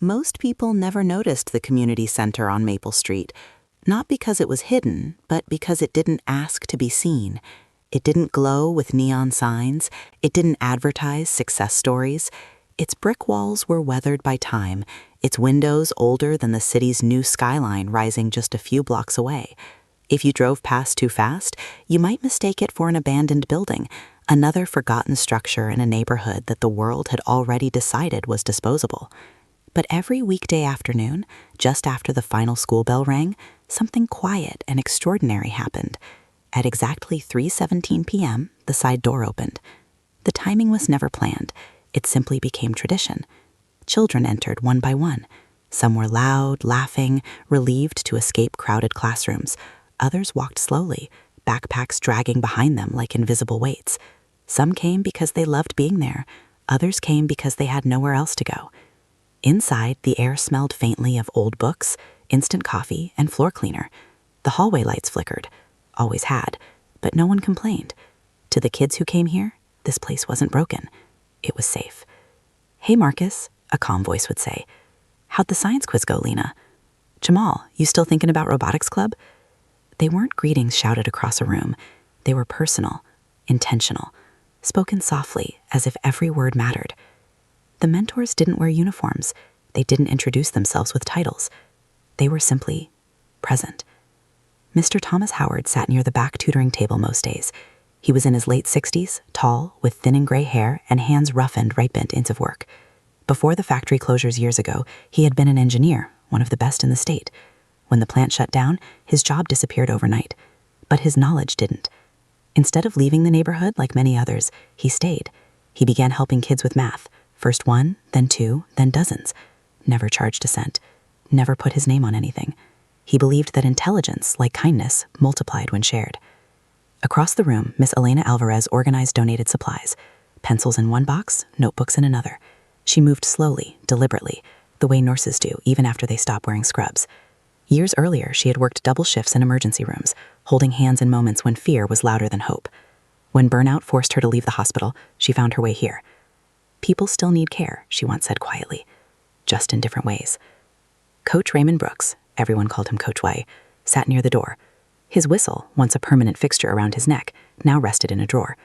Most people never noticed the community center on Maple Street, not because it was hidden, but because it didn't ask to be seen. It didn't glow with neon signs. It didn't advertise success stories. Its brick walls were weathered by time, its windows older than the city's new skyline rising just a few blocks away. If you drove past too fast, you might mistake it for an abandoned building, another forgotten structure in a neighborhood that the world had already decided was disposable. But every weekday afternoon, just after the final school bell rang, something quiet and extraordinary happened. At exactly 3:17 p.m., the side door opened. The timing was never planned. It simply became tradition. Children entered one by one. Some were loud, laughing, relieved to escape crowded classrooms. Others walked slowly, backpacks dragging behind them like invisible weights. Some came because they loved being there. Others came because they had nowhere else to go. Inside, the air smelled faintly of old books, instant coffee, and floor cleaner. The hallway lights flickered. Always had, but no one complained. To the kids who came here, this place wasn't broken. It was safe. "Hey, Marcus," a calm voice would say. "How'd the science quiz go, Lena?" "Jamal, you still thinking about robotics club?" They weren't greetings shouted across a room. They were personal, intentional, spoken softly as if every word mattered. The mentors didn't wear uniforms. They didn't introduce themselves with titles. They were simply present. Mr. Thomas Howard sat near the back tutoring table most days. He was in his late 60s, tall, with thin and gray hair and hands roughened right bent into work. Before the factory closures years ago, he had been an engineer, one of the best in the state. When the plant shut down, his job disappeared overnight. But his knowledge didn't. Instead of leaving the neighborhood like many others, he stayed. He began helping kids with math. First one, then two, then dozens. Never charged a cent. Never put his name on anything. He believed that intelligence, like kindness, multiplied when shared. Across the room, Miss Elena Alvarez organized donated supplies. Pencils in one box, notebooks in another. She moved slowly, deliberately, the way nurses do, even after they stop wearing scrubs. Years earlier, she had worked double shifts in emergency rooms, holding hands in moments when fear was louder than hope. When burnout forced her to leave the hospital, she found her way here. "People still need care," she once said quietly, just in different ways. Coach Raymond Brooks, everyone called him Coach Y, sat near the door. His whistle, once a permanent fixture around his neck, now rested in a drawer.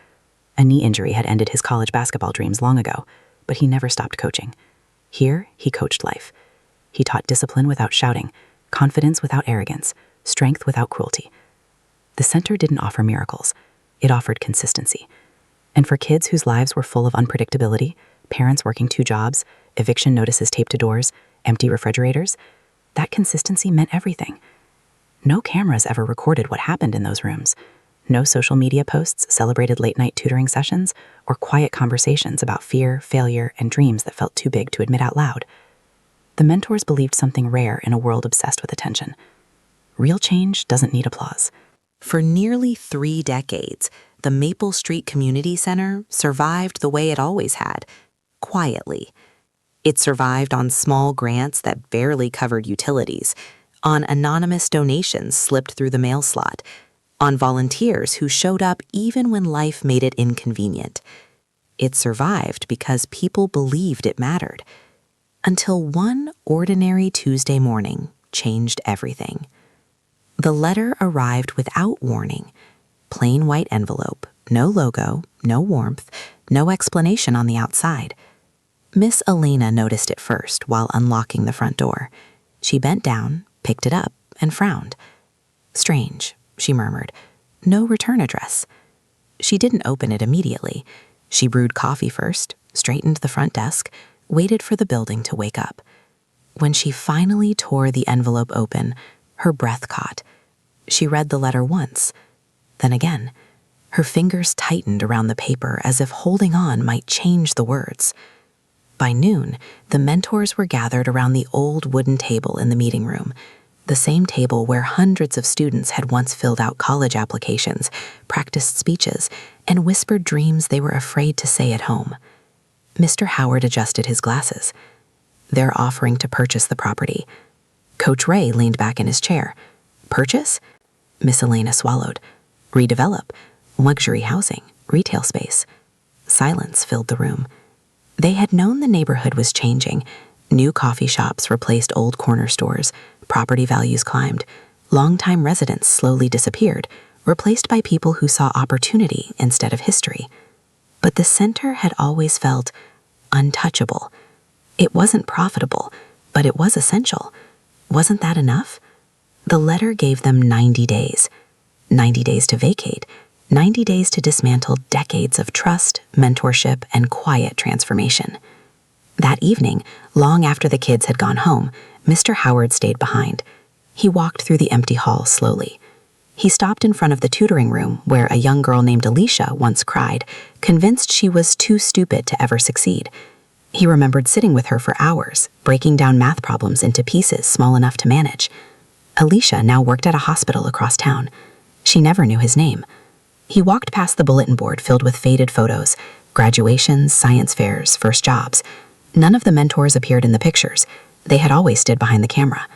A knee injury had ended his college basketball dreams long ago, but he never stopped coaching. Here, he coached life. He taught discipline without shouting, confidence without arrogance, strength without cruelty. The center didn't offer miracles. It offered consistency. And for kids whose lives were full of unpredictability, parents working 2 jobs, eviction notices taped to doors, empty refrigerators, that consistency meant everything. No cameras ever recorded what happened in those rooms. No social media posts celebrated late-night tutoring sessions or quiet conversations about fear, failure, and dreams that felt too big to admit out loud. The mentors believed something rare in a world obsessed with attention. Real change doesn't need applause. For nearly 3 decades, the Maple Street Community Center survived the way it always had, quietly. It survived on small grants that barely covered utilities, on anonymous donations slipped through the mail slot, on volunteers who showed up even when life made it inconvenient. It survived because people believed it mattered. Until one ordinary Tuesday morning changed everything. The letter arrived without warning. Plain white envelope, no logo, no warmth, no explanation on the outside. Miss Elena noticed it first while unlocking the front door. She bent down, picked it up, and frowned. "Strange," she murmured. "No return address." She didn't open it immediately. She brewed coffee first, straightened the front desk, waited for the building to wake up. When she finally tore the envelope open, her breath caught. She read the letter once, then again. Her fingers tightened around the paper as if holding on might change the words. By noon, the mentors were gathered around the old wooden table in the meeting room, the same table where hundreds of students had once filled out college applications, practiced speeches, and whispered dreams they were afraid to say at home. Mr. Howard adjusted his glasses. "They're offering to purchase the property." Coach Ray leaned back in his chair. "Purchase?" Miss Elena swallowed. "Redevelop. Luxury housing. Retail space." Silence filled the room. They had known the neighborhood was changing, New coffee shops replaced old corner stores, property values climbed, longtime residents slowly disappeared, replaced by people who saw opportunity instead of history. But the center had always felt untouchable. It wasn't profitable, but it was essential. Wasn't that enough? The letter gave them 90 days. 90 days to vacate, 90 days to dismantle decades of trust, mentorship, and quiet transformation. That evening, long after the kids had gone home, Mr. Howard stayed behind. He walked through the empty hall slowly. He stopped in front of the tutoring room where a young girl named Alicia once cried, convinced she was too stupid to ever succeed. He remembered sitting with her for hours, breaking down math problems into pieces small enough to manage. Alicia now worked at a hospital across town. She never knew his name. He walked past the bulletin board filled with faded photos, graduations, science fairs, first jobs. None of the mentors appeared in the pictures. They had always stood behind the camera.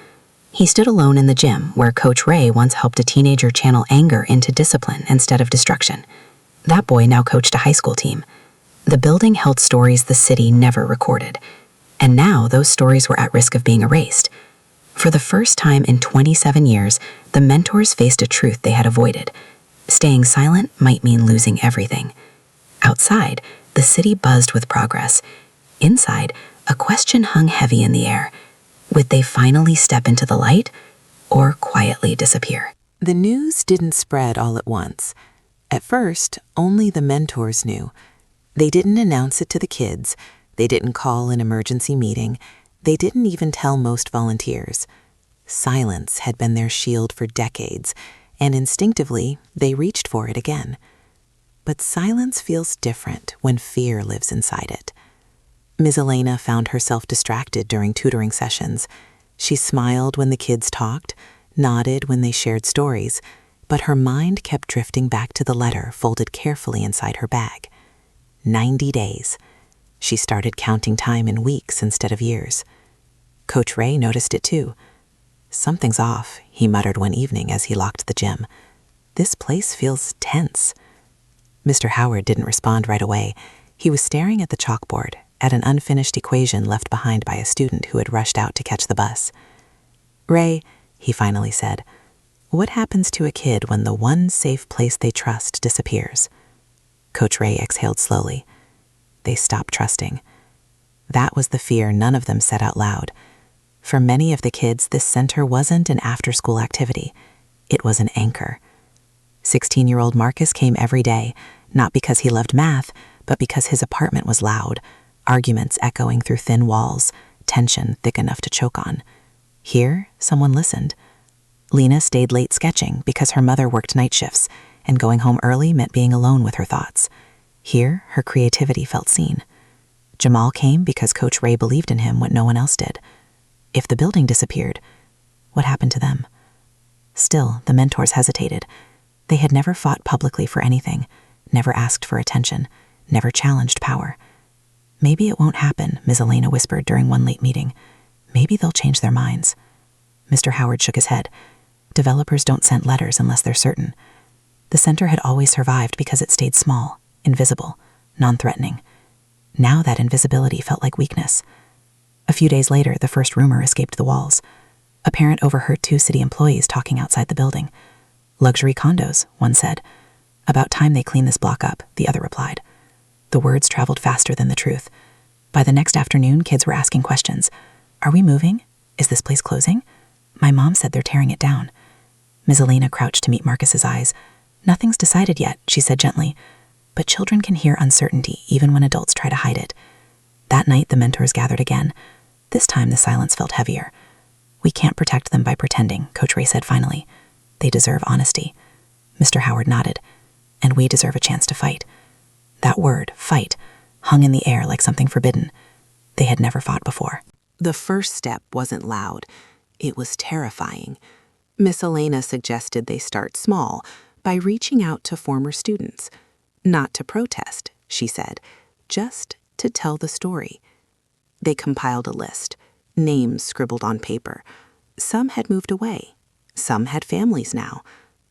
He stood alone in the gym where Coach Ray once helped a teenager channel anger into discipline instead of destruction. That boy now coached a high school team. The building held stories the city never recorded. And now those stories were at risk of being erased. For the first time in 27 years, the mentors faced a truth they had avoided. Staying silent might mean losing everything. Outside, the city buzzed with progress. Inside, a question hung heavy in the air. Would they finally step into the light or quietly disappear? The news didn't spread all at once. At first, only the mentors knew. They didn't announce it to the kids. They didn't call an emergency meeting. They didn't even tell most volunteers. Silence had been their shield for decades, and instinctively, they reached for it again. But silence feels different when fear lives inside it. Ms. Elena found herself distracted during tutoring sessions. She smiled when the kids talked, nodded when they shared stories, but her mind kept drifting back to the letter folded carefully inside her bag. 90 days. She started counting time in weeks instead of years. Coach Ray noticed it too. "Something's off," he muttered one evening as he locked the gym. "This place feels tense." Mr. Howard didn't respond right away. He was staring at the chalkboard, at an unfinished equation left behind by a student who had rushed out to catch the bus. "Ray," he finally said, "what happens to a kid when the one safe place they trust disappears?" Coach Ray exhaled slowly. They stopped trusting. That was the fear none of them said out loud. For many of the kids, this center wasn't an after-school activity. It was an anchor. 16-year-old Marcus came every day, not because he loved math, but because his apartment was loud, arguments echoing through thin walls, tension thick enough to choke on. Here, someone listened. Lena stayed late sketching because her mother worked night shifts, and going home early meant being alone with her thoughts. Here, her creativity felt seen. Jamal came because Coach Ray believed in him when no one else did. If the building disappeared, what happened to them? Still, the mentors hesitated. They had never fought publicly for anything, never asked for attention, never challenged power. "Maybe it won't happen," Ms. Elena whispered during one late meeting. "Maybe they'll change their minds." Mr. Howard shook his head. Developers don't send letters unless they're certain. The center had always survived because it stayed small, invisible, non-threatening. Now that invisibility felt like weakness. A few days later, the first rumor escaped the walls. A parent overheard 2 city employees talking outside the building. "Luxury condos," one said. "About time they clean this block up," the other replied. The words traveled faster than the truth. By the next afternoon, kids were asking questions. "Are we moving? Is this place closing? My mom said they're tearing it down." Ms. Elena crouched to meet Marcus's eyes. "Nothing's decided yet," she said gently. "But children can hear uncertainty even when adults try to hide it." That night, the mentors gathered again. This time, the silence felt heavier. "We can't protect them by pretending," Coach Ray said finally. "They deserve honesty." Mr. Howard nodded. "And we deserve a chance to fight." That word, fight, hung in the air like something forbidden. They had never fought before. The first step wasn't loud. It was terrifying. Miss Elena suggested they start small, by reaching out to former students. Not to protest, she said, just to tell the story. They compiled a list, names scribbled on paper. Some had moved away. Some had families now.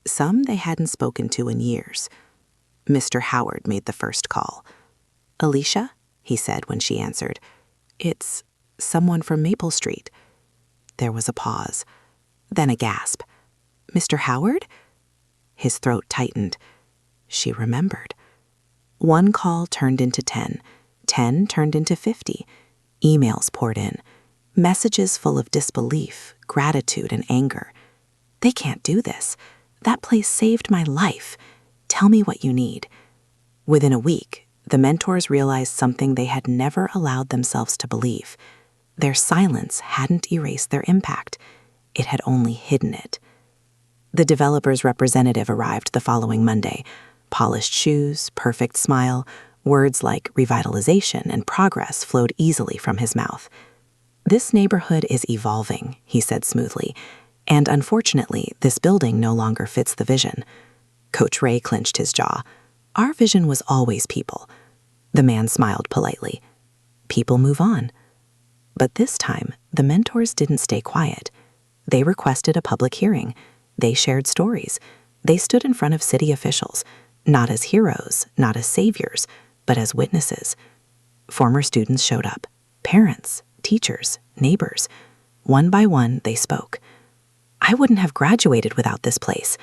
Some they hadn't spoken to in years. Mr. Howard made the first call. "Alicia?" he said when she answered. Someone from Maple Street. There was a pause, then a gasp. Mr. Howard? His throat tightened. She remembered. 1 call turned into 10. 10 turned into 50. Emails poured in. Messages full of disbelief, gratitude, and anger. They can't do this. That place saved my life. Tell me what you need. Within a week, the mentors realized something they had never allowed themselves to believe. Their silence hadn't erased their impact. It had only hidden it. The developer's representative arrived the following Monday. Polished shoes, perfect smile, words like revitalization and progress flowed easily from his mouth. This neighborhood is evolving, he said smoothly, and unfortunately, this building no longer fits the vision. Coach Ray clenched his jaw. Our vision was always people. The man smiled politely. People move on. But this time, the mentors didn't stay quiet. They requested a public hearing. They shared stories. They stood in front of city officials, not as heroes, not as saviors, but as witnesses. Former students showed up. Parents, teachers, neighbors. One by one, they spoke. I wouldn't have graduated without this place.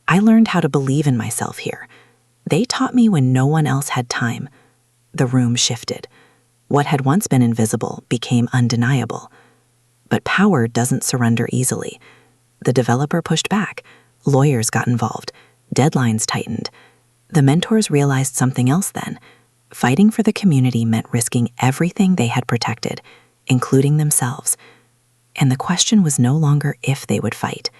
I learned how to believe in myself here. They taught me when no one else had time. The room shifted. What had once been invisible became undeniable. But power doesn't surrender easily. The developer pushed back. Lawyers got involved. Deadlines tightened. The mentors realized something else then. Fighting for the community meant risking everything they had protected, including themselves. And the question was no longer if they would fight.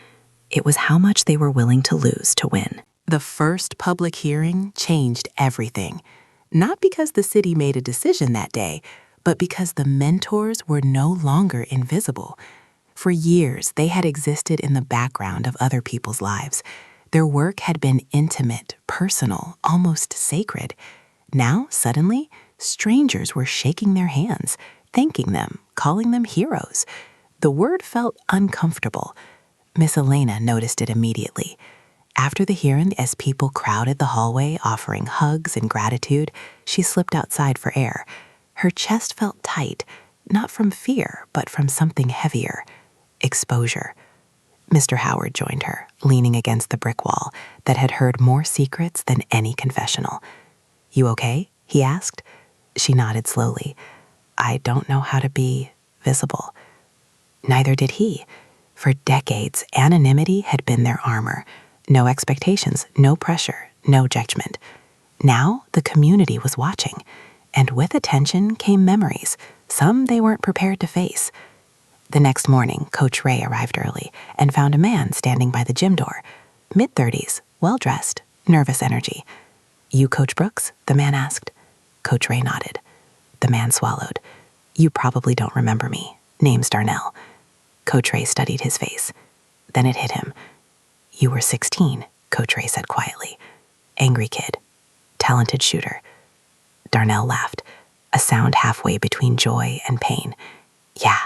It was how much they were willing to lose to win. The first public hearing changed everything. Not because the city made a decision that day, but because the mentors were no longer invisible. For years, they had existed in the background of other people's lives. Their work had been intimate, personal, almost sacred. Now, suddenly, strangers were shaking their hands, thanking them, calling them heroes. The word felt uncomfortable. Miss Elena noticed it immediately. After the hearing, as people crowded the hallway offering hugs and gratitude, she slipped outside for air. Her chest felt tight, not from fear, but from something heavier. Exposure. Mr. Howard joined her, leaning against the brick wall that had heard more secrets than any confessional. You okay? He asked. She nodded slowly. I don't know how to be visible. Neither did he. For decades, anonymity had been their armor. No expectations, no pressure, no judgment. Now the community was watching, and with attention came memories, some they weren't prepared to face. The next morning, Coach Ray arrived early and found a man standing by the gym door. Mid-30s, well-dressed, nervous energy. You Coach Brooks? The man asked. Coach Ray nodded. The man swallowed. You probably don't remember me. Name's Darnell. Coach Ray studied his face. Then it hit him. You were 16, Coach Ray said quietly. Angry kid. Talented shooter. Darnell laughed, a sound halfway between joy and pain. Yeah,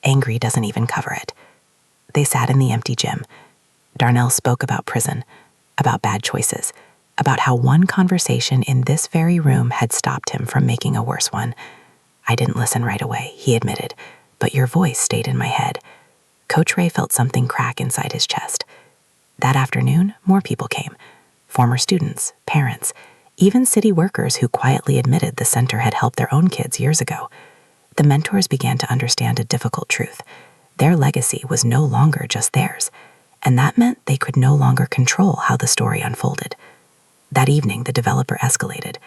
angry doesn't even cover it. They sat in the empty gym. Darnell spoke about prison, about bad choices, about how one conversation in this very room had stopped him from making a worse one. I didn't listen right away, he admitted, but your voice stayed in my head. Coach Ray felt something crack inside his chest. That afternoon, more people came. Former students, parents, even city workers who quietly admitted the center had helped their own kids years ago. The mentors began to understand a difficult truth. Their legacy was no longer just theirs, and that meant they could no longer control how the story unfolded. That evening, the developer escalated.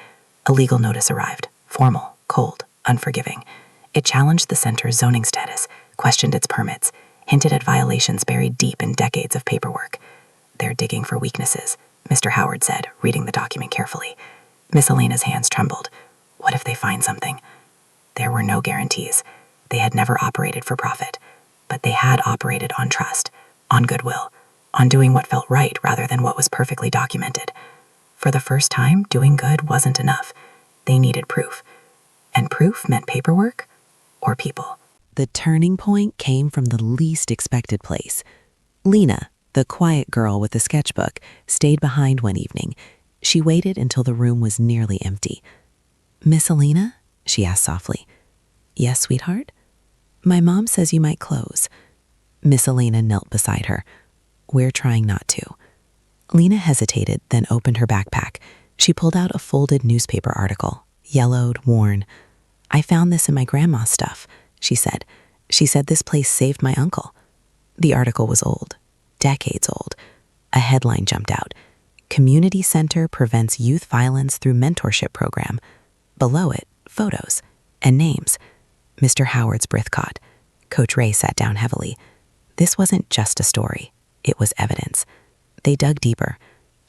A legal notice arrived, formal, cold, unforgiving. It challenged the center's zoning status, questioned its permits, hinted at violations buried deep in decades of paperwork. They're digging for weaknesses, Mr. Howard said, reading the document carefully. Miss Elena's hands trembled. What if they find something? There were no guarantees. They had never operated for profit, but they had operated on trust, on goodwill, on doing what felt right rather than what was perfectly documented. For the first time, doing good wasn't enough. They needed proof. And proof meant paperwork or people. The turning point came from the least expected place. Lena, the quiet girl with the sketchbook, stayed behind one evening. She waited until the room was nearly empty. Miss Elena? She asked softly. Yes, sweetheart? My mom says you might close. Miss Elena knelt beside her. We're trying not to. Lena hesitated, then opened her backpack. She pulled out a folded newspaper article, yellowed, worn. I found this in my grandma's stuff, she said. She said this place saved my uncle. The article was old, decades old. A headline jumped out. Community Center prevents youth violence through mentorship program. Below it, photos and names. Mr. Howard's breath caught. Coach Ray sat down heavily. This wasn't just a story. It was evidence. They dug deeper.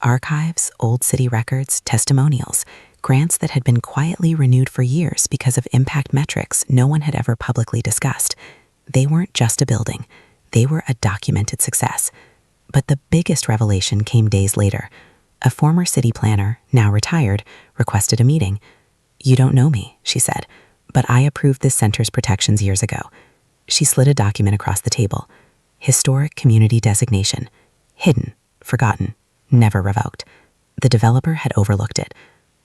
Archives, old city records, testimonials, grants that had been quietly renewed for years because of impact metrics no one had ever publicly discussed. They weren't just a building. They were a documented success. But the biggest revelation came days later. A former city planner, now retired, requested a meeting. You don't know me, she said, but I approved this center's protections years ago. She slid a document across the table. Historic community designation. Hidden, forgotten, never revoked. The developer had overlooked it.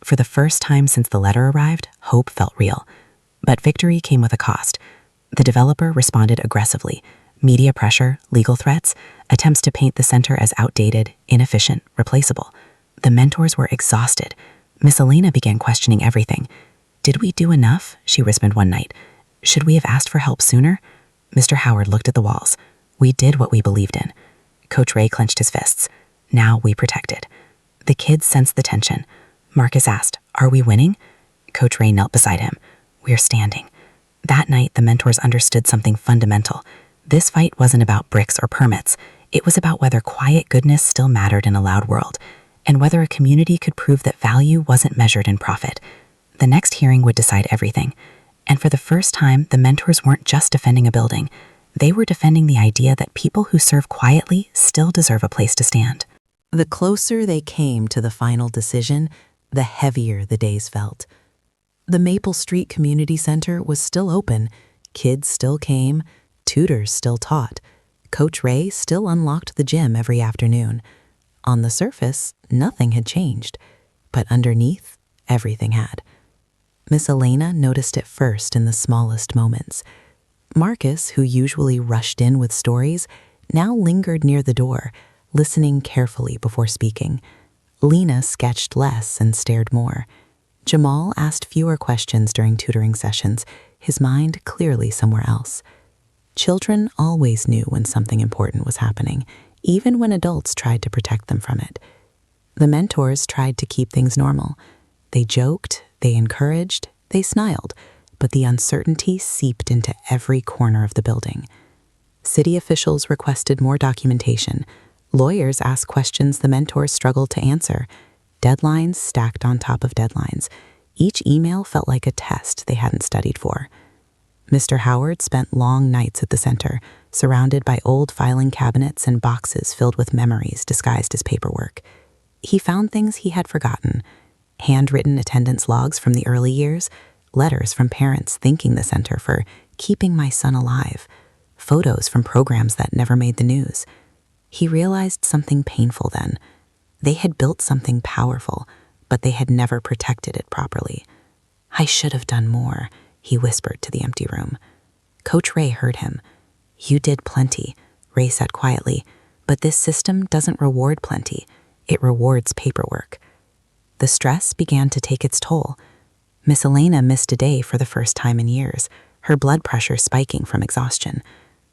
For the first time since the letter arrived, hope felt real. But victory came with a cost. The developer responded aggressively. Media pressure, legal threats, attempts to paint the center as outdated, inefficient, replaceable. The mentors were exhausted. Miss Elena began questioning everything. Did we do enough? She whispered one night. Should we have asked for help sooner? Mr. Howard looked at the walls. We did what we believed in. Coach Ray clenched his fists. Now we protected. The kids sensed the tension. Marcus asked, Are we winning? Coach Ray knelt beside him. We're standing. That night, the mentors understood something fundamental. This fight wasn't about bricks or permits. It was about whether quiet goodness still mattered in a loud world, and whether a community could prove that value wasn't measured in profit. The next hearing would decide everything. And for the first time, the mentors weren't just defending a building. They were defending the idea that people who serve quietly still deserve a place to stand. The closer they came to the final decision, the heavier the days felt. The Maple Street Community Center was still open. Kids still came. Tutors still taught. Coach Ray still unlocked the gym every afternoon. On the surface, nothing had changed. But underneath, everything had. Miss Elena noticed it first in the smallest moments. Marcus, who usually rushed in with stories, now lingered near the door, listening carefully before speaking. Lena sketched less and stared more. Jamal asked fewer questions during tutoring sessions, his mind clearly somewhere else. Children always knew when something important was happening, even when adults tried to protect them from it. The mentors tried to keep things normal. They joked, they encouraged, they smiled, but the uncertainty seeped into every corner of the building. City officials requested more documentation. Lawyers asked questions the mentors struggled to answer. Deadlines stacked on top of deadlines. Each email felt like a test they hadn't studied for. Mr. Howard spent long nights at the center, surrounded by old filing cabinets and boxes filled with memories disguised as paperwork. He found things he had forgotten. Handwritten attendance logs from the early years, letters from parents thanking the center for keeping my son alive, photos from programs that never made the news. He realized something painful then. They had built something powerful, but they had never protected it properly. I should have done more, he whispered to the empty room. Coach Ray heard him. You did plenty, Ray said quietly, but this system doesn't reward plenty. It rewards paperwork. The stress began to take its toll. Miss Elena missed a day for the first time in years, her blood pressure spiking from exhaustion.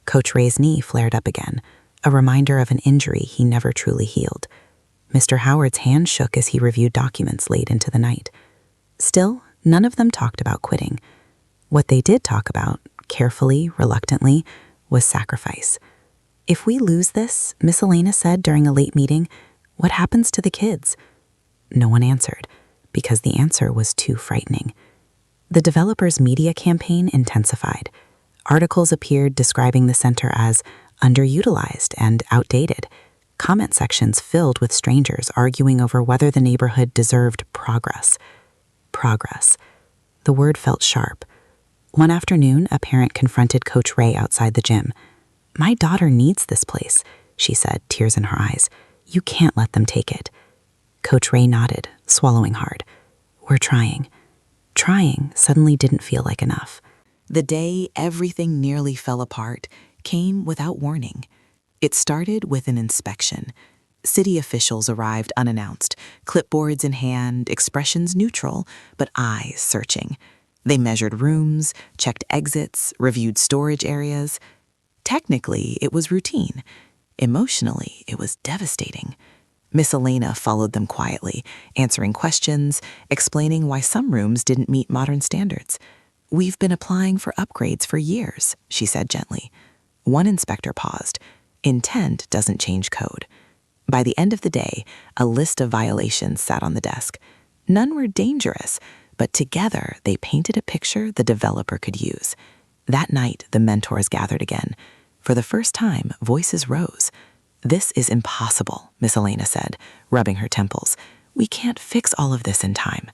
Coach Ray's knee flared up again, a reminder of an injury he never truly healed. Mr. Howard's hand shook as he reviewed documents late into the night. Still, none of them talked about quitting. What they did talk about, carefully, reluctantly, was sacrifice. If we lose this, Miss Elena said during a late meeting, what happens to the kids? No one answered, because the answer was too frightening. The developer's media campaign intensified. Articles appeared describing the center as underutilized and outdated. Comment sections filled with strangers arguing over whether the neighborhood deserved progress. Progress. The word felt sharp. One afternoon, a parent confronted Coach Ray outside the gym. My daughter needs this place, she said, tears in her eyes. You can't let them take it. Coach Ray nodded, swallowing hard. We're trying. Trying suddenly didn't feel like enough. The day everything nearly fell apart came without warning. It started with an inspection. City officials arrived unannounced, clipboards in hand, expressions neutral, but eyes searching. They measured rooms, checked exits, reviewed storage areas. Technically, it was routine. Emotionally, it was devastating. Miss Elena followed them quietly, answering questions, explaining why some rooms didn't meet modern standards. "We've been applying for upgrades for years," she said gently. One inspector paused. Intent doesn't change code. By the end of the day, a list of violations sat on the desk. None were dangerous, but together they painted a picture the developer could use. That night, the mentors gathered again. For the first time, voices rose. "This is impossible," Miss Elena said, rubbing her temples. "We can't fix all of this in time."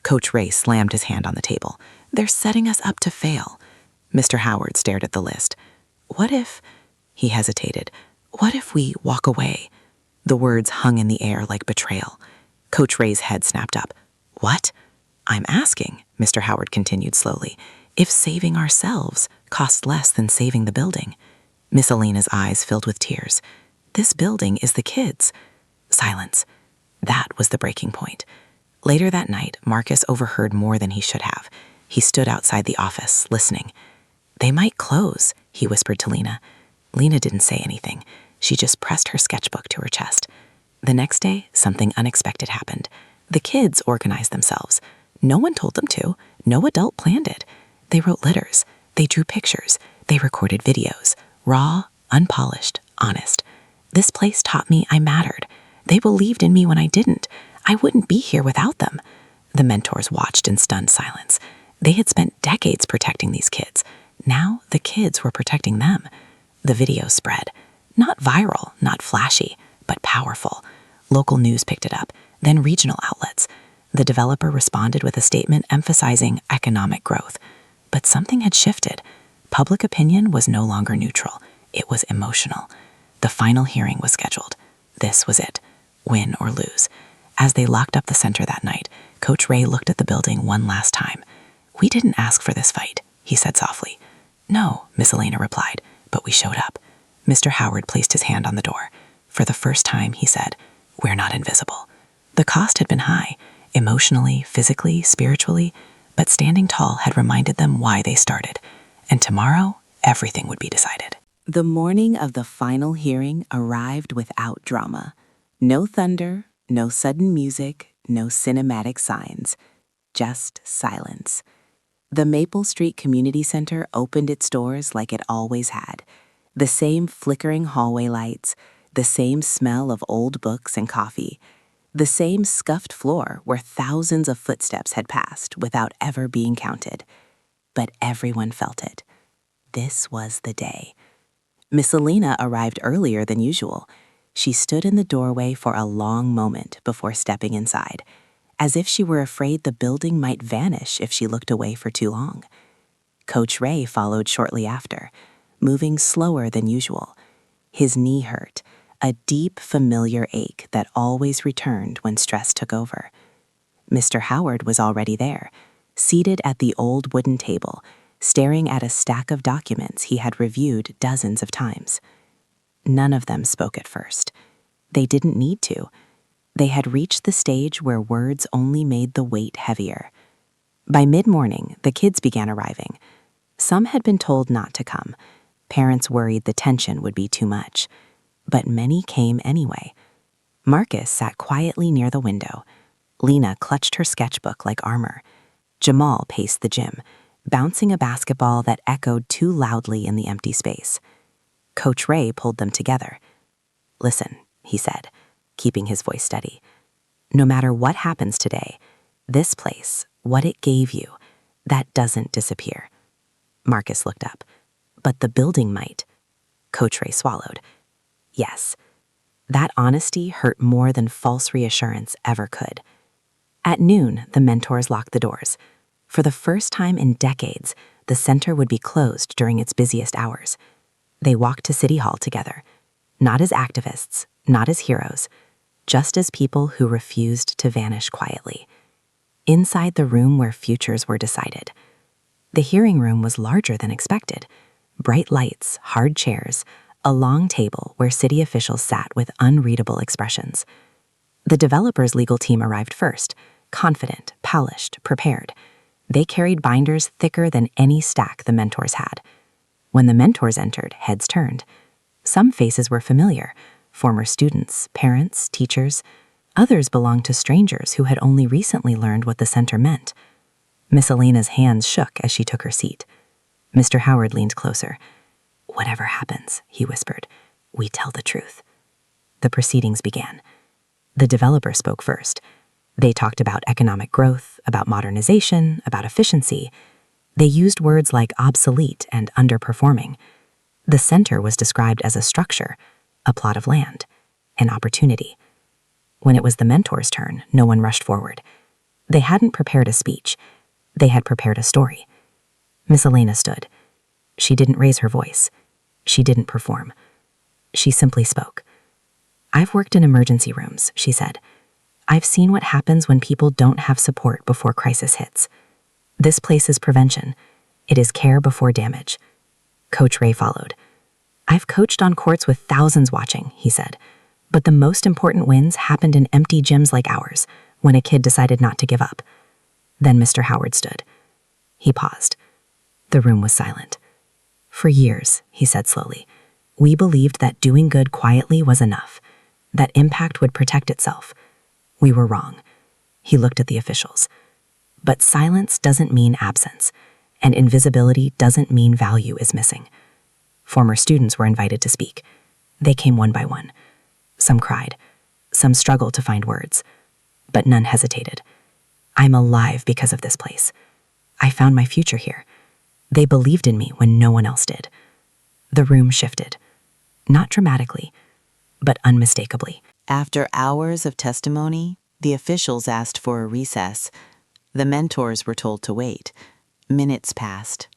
Coach Ray slammed his hand on the table. "They're setting us up to fail." Mr. Howard stared at the list. "What if—" He hesitated. "What if we walk away?" The words hung in the air like betrayal. Coach Ray's head snapped up. "What?" "I'm asking," Mr. Howard continued slowly, "if saving ourselves costs less than saving the building." Miss Elena's eyes filled with tears. "This building is the kids." Silence. That was the breaking point. Later that night, Marcus overheard more than he should have. He stood outside the office, listening. "They might close," he whispered to Lena. Lena didn't say anything. She just pressed her sketchbook to her chest. The next day, something unexpected happened. The kids organized themselves. No one told them to. No adult planned it. They wrote letters. They drew pictures. They recorded videos. Raw, unpolished, honest. This place taught me I mattered. They believed in me when I didn't. I wouldn't be here without them. The mentors watched in stunned silence. They had spent decades protecting these kids. Now the kids were protecting them. The video spread. Not viral, not flashy, but powerful. Local news picked it up, then regional outlets. The developer responded with a statement emphasizing economic growth. But something had shifted. Public opinion was no longer neutral. It was emotional. The final hearing was scheduled. This was it. Win or lose. As they locked up the center that night, Coach Ray looked at the building one last time. "We didn't ask for this fight," he said softly. "No," Miss Elena replied, "but we showed up." Mr. Howard placed his hand on the door. For the first time, he said, "We're not invisible." The cost had been high, emotionally, physically, spiritually, but standing tall had reminded them why they started. And tomorrow, everything would be decided. The morning of the final hearing arrived without drama. No thunder, no sudden music, no cinematic signs. Just silence. The Maple Street Community Center opened its doors like it always had. The same flickering hallway lights, the same smell of old books and coffee, the same scuffed floor where thousands of footsteps had passed without ever being counted. But everyone felt it. This was the day. Miss Elena arrived earlier than usual. She stood in the doorway for a long moment before stepping inside, as if she were afraid the building might vanish if she looked away for too long. Coach Ray followed shortly after, moving slower than usual. His knee hurt, a deep, familiar ache that always returned when stress took over. Mr. Howard was already there, seated at the old wooden table, staring at a stack of documents he had reviewed dozens of times. None of them spoke at first. They didn't need to. They had reached the stage where words only made the weight heavier. By mid-morning, the kids began arriving. Some had been told not to come. Parents worried the tension would be too much. But many came anyway. Marcus sat quietly near the window. Lena clutched her sketchbook like armor. Jamal paced the gym, bouncing a basketball that echoed too loudly in the empty space. Coach Ray pulled them together. "Listen," he said, keeping his voice steady. "No matter what happens today, this place, what it gave you, that doesn't disappear." Marcus looked up. "But the building might." Coach Ray swallowed. Yes. That honesty hurt more than false reassurance ever could. At noon, the mentors locked the doors. For the first time in decades, the center would be closed during its busiest hours. They walked to City Hall together, not as activists, not as heroes, just as people who refused to vanish quietly. Inside the room where futures were decided, The hearing room was larger than expected. Bright lights, hard chairs, a long table where city officials sat with unreadable expressions. The developer's legal team arrived first, confident, polished, prepared. They carried binders thicker than any stack the mentors had. When the mentors entered, heads turned. Some faces were familiar, former students, parents, teachers. Others belonged to strangers who had only recently learned what the center meant. Miss Elena's hands shook as she took her seat. Mr. Howard leaned closer. "Whatever happens," he whispered, "we tell the truth." The proceedings began. The developer spoke first. They talked about economic growth, about modernization, about efficiency. They used words like obsolete and underperforming. The center was described as a structure, a plot of land, an opportunity. When it was the mentor's turn, no one rushed forward. They hadn't prepared a speech. They had prepared a story. Miss Elena stood. She didn't raise her voice. She didn't perform. She simply spoke. "I've worked in emergency rooms," she said. "I've seen what happens when people don't have support before crisis hits. This place is prevention. It is care before damage." Coach Ray followed. "I've coached on courts with thousands watching," he said. "But the most important wins happened in empty gyms like ours, when a kid decided not to give up." Then Mr. Howard stood. He paused. The room was silent. "For years," he said slowly, "we believed that doing good quietly was enough, that impact would protect itself. We were wrong." He looked at the officials. "But silence doesn't mean absence, and invisibility doesn't mean value is missing." Former students were invited to speak. They came one by one. Some cried. Some struggled to find words. But none hesitated. "I'm alive because of this place. I found my future here. They believed in me when no one else did." The room shifted. Not dramatically, but unmistakably. After hours of testimony, the officials asked for a recess. The mentors were told to wait. Minutes passed.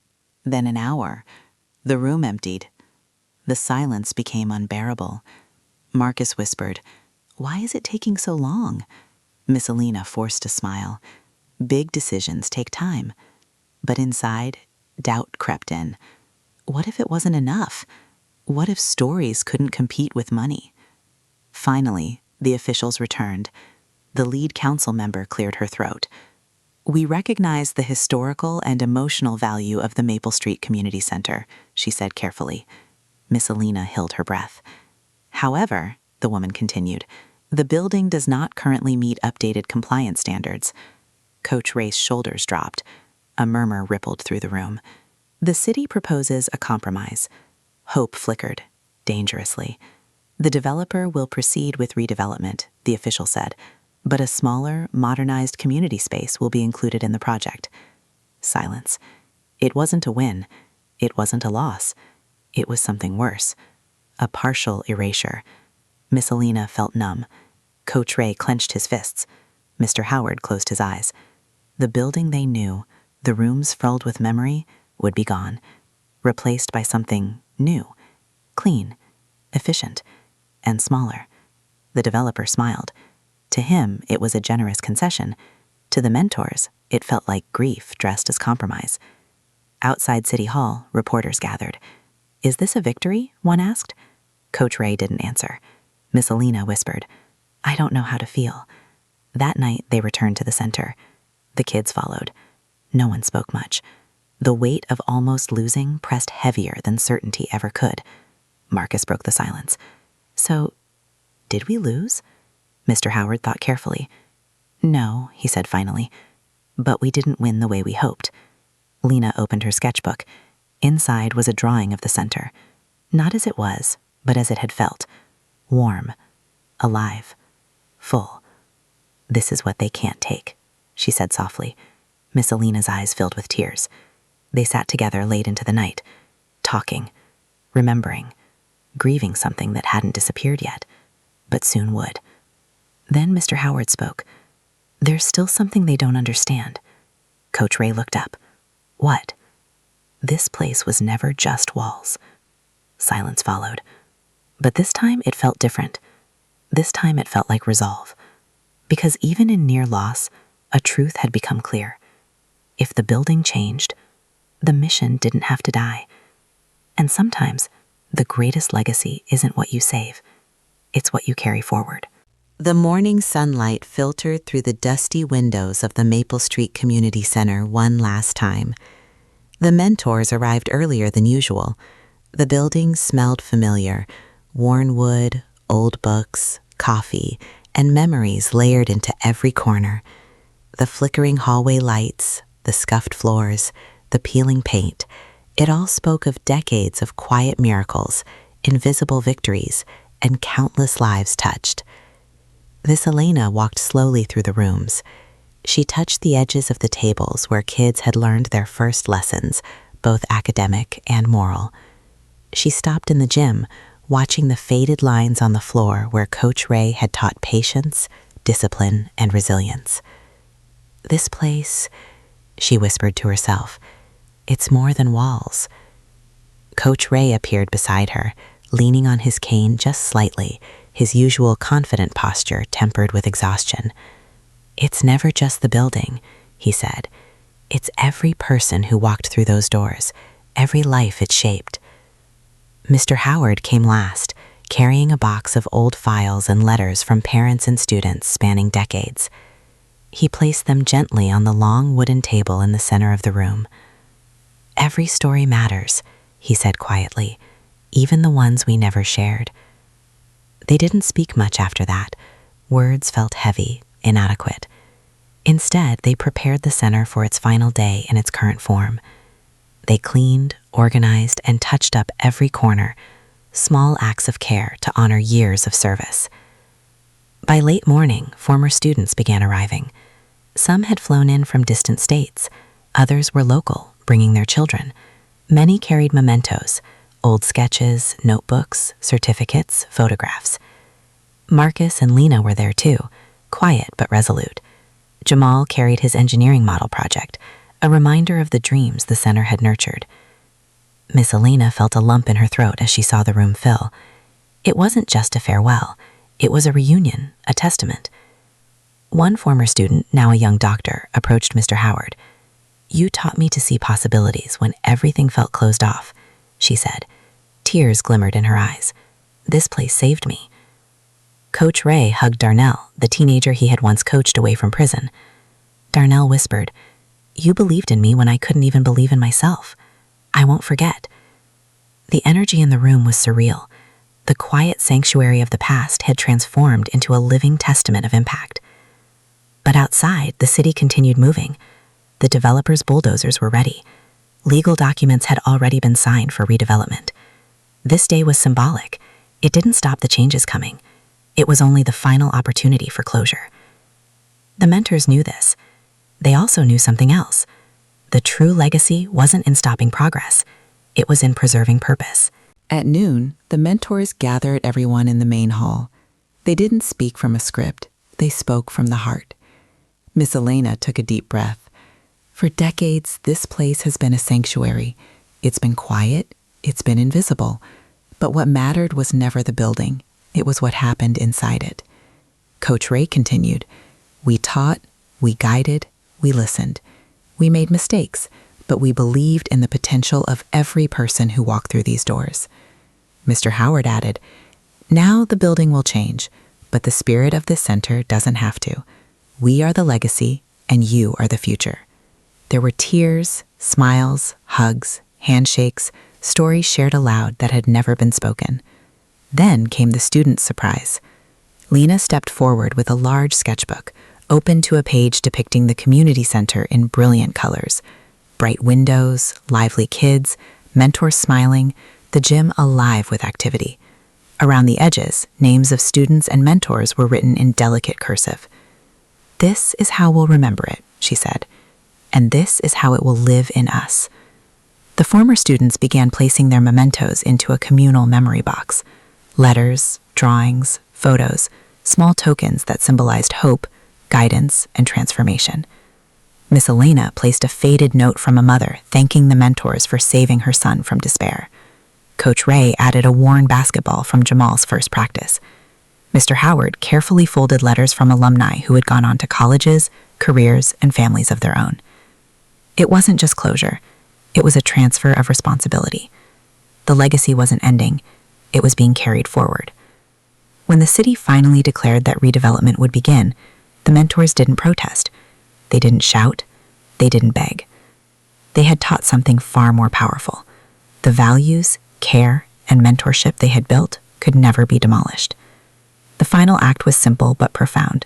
Then an hour. The room emptied. The silence became unbearable. Marcus whispered, "Why is it taking so long?" Miss Elena forced a smile. Big decisions take time. But inside, doubt crept in. What if it wasn't enough? What if stories couldn't compete with money? Finally, the officials returned. The lead council member cleared her throat. "We recognize the historical and emotional value of the Maple Street Community Center," she said carefully. Miss Elena held her breath. "However," the woman continued, "the building does not currently meet updated compliance standards." Coach Ray's shoulders dropped. A murmur rippled through the room. "The city proposes a compromise." Hope flickered, dangerously. "The developer will proceed with redevelopment," the official said, "but a smaller, modernized community space will be included in the project." Silence. It wasn't a win. It wasn't a loss. It was something worse. A partial erasure. Miss Elena felt numb. Coach Ray clenched his fists. Mr. Howard closed his eyes. The building they knew, the rooms filled with memory, would be gone, replaced by something new, clean, efficient, and smaller. The developer smiled. To him, it was a generous concession. To the mentors, it felt like grief dressed as compromise. Outside City Hall, reporters gathered. "Is this a victory?" one asked. Coach Ray didn't answer. Miss Elena whispered, "I don't know how to feel." That night, they returned to the center. The kids followed. No one spoke much. The weight of almost losing pressed heavier than certainty ever could. Marcus broke the silence. "So, did we lose?" Mr. Howard thought carefully. "No," he said finally, "but we didn't win the way we hoped." Lena opened her sketchbook. Inside was a drawing of the center. Not as it was, but as it had felt. Warm, alive, full. "This is what they can't take," she said softly. Miss Elena's eyes filled with tears. They sat together late into the night, talking, remembering, grieving something that hadn't disappeared yet, but soon would. Then Mr. Howard spoke. "There's still something they don't understand." Coach Ray looked up. "What?" "This place was never just walls." Silence followed. But this time it felt different. This time it felt like resolve. Because even in near loss, a truth had become clear. If the building changed, The mission didn't have to die. And sometimes, the greatest legacy isn't what you save, it's what you carry forward. The morning sunlight filtered through the dusty windows of the Maple Street Community Center one last time. The mentors arrived earlier than usual. The building smelled familiar: worn wood, old books, coffee, and memories layered into every corner. The flickering hallway lights, the scuffed floors, the peeling paint, it all spoke of decades of quiet miracles, invisible victories, and countless lives touched. Miss Elena walked slowly through the rooms. She touched the edges of the tables where kids had learned their first lessons, both academic and moral. She stopped in the gym, watching the faded lines on the floor where Coach Ray had taught patience, discipline, and resilience. This place, she whispered to herself, it's more than walls. Coach Ray appeared beside her, leaning on his cane just slightly, his usual confident posture tempered with exhaustion. It's never just the building, he said. It's every person who walked through those doors, every life it shaped. Mr. Howard came last, carrying a box of old files and letters from parents and students spanning decades. He placed them gently on the long wooden table in the center of the room. Every story matters, he said quietly, even the ones we never shared. They didn't speak much after that. Words felt heavy, inadequate. Instead, they prepared the center for its final day in its current form. They cleaned, organized, and touched up every corner, small acts of care to honor years of service. By late morning, former students began arriving. Some had flown in from distant states. Others were local, bringing their children. Many carried mementos, old sketches, notebooks, certificates, photographs. Marcus and Lena were there too, quiet but resolute. Jamal carried his engineering model project, a reminder of the dreams the center had nurtured. Miss Elena felt a lump in her throat as she saw the room fill. It wasn't just a farewell. It was a reunion, a testament. One former student, now a young doctor, approached Mr. Howard. "You taught me to see possibilities when everything felt closed off," she said. Tears glimmered in her eyes. "This place saved me." Coach Ray hugged Darnell, the teenager he had once coached away from prison. Darnell whispered, "You believed in me when I couldn't even believe in myself. I won't forget." The energy in the room was surreal. The quiet sanctuary of the past had transformed into a living testament of impact. But outside, the city continued moving. The developers' bulldozers were ready. Legal documents had already been signed for redevelopment. This day was symbolic. It didn't stop the changes coming. It was only the final opportunity for closure. The mentors knew this. They also knew something else. The true legacy wasn't in stopping progress. It was in preserving purpose. At noon, the mentors gathered everyone in the main hall. They didn't speak from a script. They spoke from the heart. Miss Elena took a deep breath. For decades, this place has been a sanctuary. It's been quiet. It's been invisible. But what mattered was never the building. It was what happened inside it. Coach Ray continued, "We taught, we guided, we listened. We made mistakes, but we believed in the potential of every person who walked through these doors." Mr. Howard added, "Now the building will change, but the spirit of this center doesn't have to. We are the legacy, and you are the future." There were tears, smiles, hugs, handshakes, stories shared aloud that had never been spoken. Then came the students' surprise. Lena stepped forward with a large sketchbook, open to a page depicting the community center in brilliant colors. Bright windows, lively kids, mentors smiling, the gym alive with activity. Around the edges, names of students and mentors were written in delicate cursive. "This is how we'll remember it," she said. "And this is how it will live in us." The former students began placing their mementos into a communal memory box. Letters, drawings, photos, small tokens that symbolized hope, guidance, and transformation. Miss Elena placed a faded note from a mother thanking the mentors for saving her son from despair. Coach Ray added a worn basketball from Jamal's first practice. Mr. Howard carefully folded letters from alumni who had gone on to colleges, careers, and families of their own. It wasn't just closure. It was a transfer of responsibility. The legacy wasn't ending, it was being carried forward. When the city finally declared that redevelopment would begin, the mentors didn't protest. They didn't shout. They didn't beg. They had taught something far more powerful. The values, care, and mentorship they had built could never be demolished. The final act was simple but profound.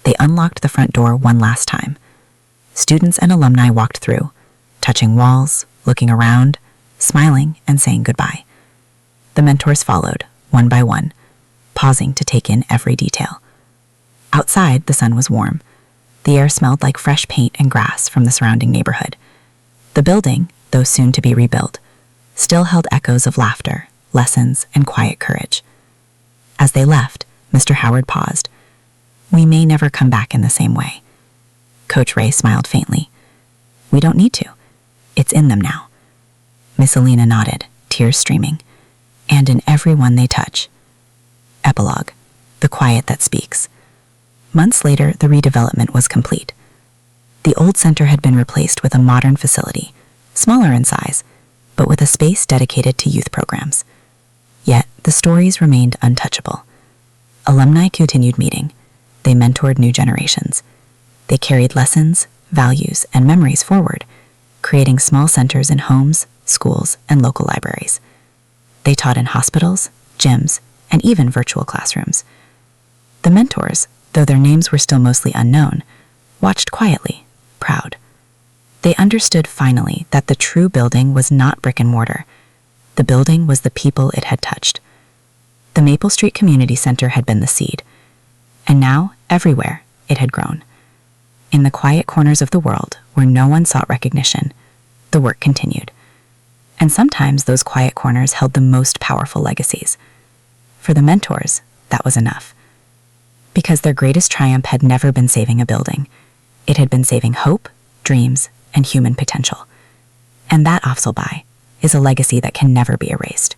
They unlocked the front door one last time. Students and alumni walked through, touching walls, looking around, smiling, and saying goodbye. The mentors followed, one by one, pausing to take in every detail. Outside, the sun was warm. The air smelled like fresh paint and grass from the surrounding neighborhood. The building, though soon to be rebuilt, still held echoes of laughter, lessons, and quiet courage. As they left, Mr. Howard paused. "We may never come back in the same way." Coach Ray smiled faintly. "We don't need to. It's in them now." Miss Alina nodded, tears streaming. "And in everyone they touch." Epilogue: The quiet that speaks. Months later, the redevelopment was complete. The old center had been replaced with a modern facility, smaller in size, but with a space dedicated to youth programs. Yet, the stories remained untouchable. Alumni continued meeting. They mentored new generations. They carried lessons, values, and memories forward, creating small centers in homes, schools, and local libraries. They taught in hospitals, gyms, and even virtual classrooms. The mentors, though their names were still mostly unknown, watched quietly, proud. They understood finally that the true building was not brick and mortar. The building was the people it had touched. The Maple Street Community Center had been the seed, and now, everywhere, it had grown. In the quiet corners of the world, where no one sought recognition, the work continued. And sometimes those quiet corners held the most powerful legacies. For the mentors, that was enough. Because their greatest triumph had never been saving a building. It had been saving hope, dreams, and human potential. And that, Afzalbai, is a legacy that can never be erased.